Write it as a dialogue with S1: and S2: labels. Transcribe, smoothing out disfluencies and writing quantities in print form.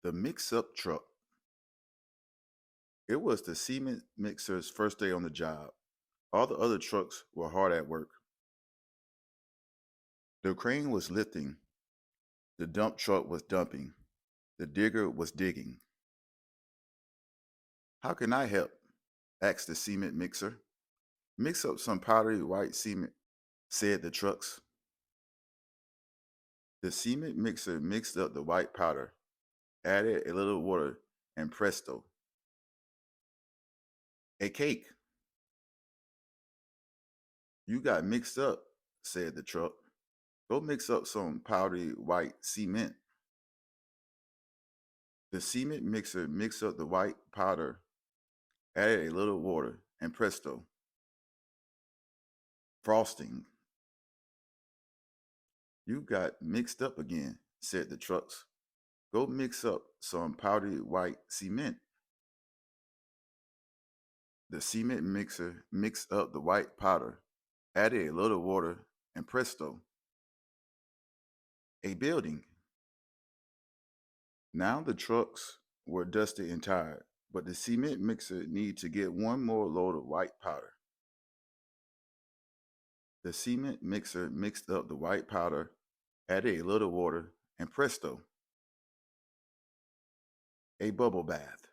S1: The mix-up truck. It was the cement mixer's first day on the job. All the other trucks were hard at work. The crane was lifting, the dump truck was dumping, the digger was digging. How can I help? Asked the cement mixer. Mix up some powdery white cement, said the trucks. The cement mixer mixed up the white powder, added a little water, and presto, a cake. You got mixed up, said the truck. Go mix up some powdery white cement. The cement mixer mixed up the white powder, added a little water, and presto, frosting. You got mixed up again, said the trucks. Go mix up some powdery white cement. The cement mixer mixed up the white powder, added a little water, and presto, a building. Now the trucks were dusty and tired, but the cement mixer needed to get one more load of white powder. The cement mixer mixed up the white powder, added a little water, and presto, a bubble bath.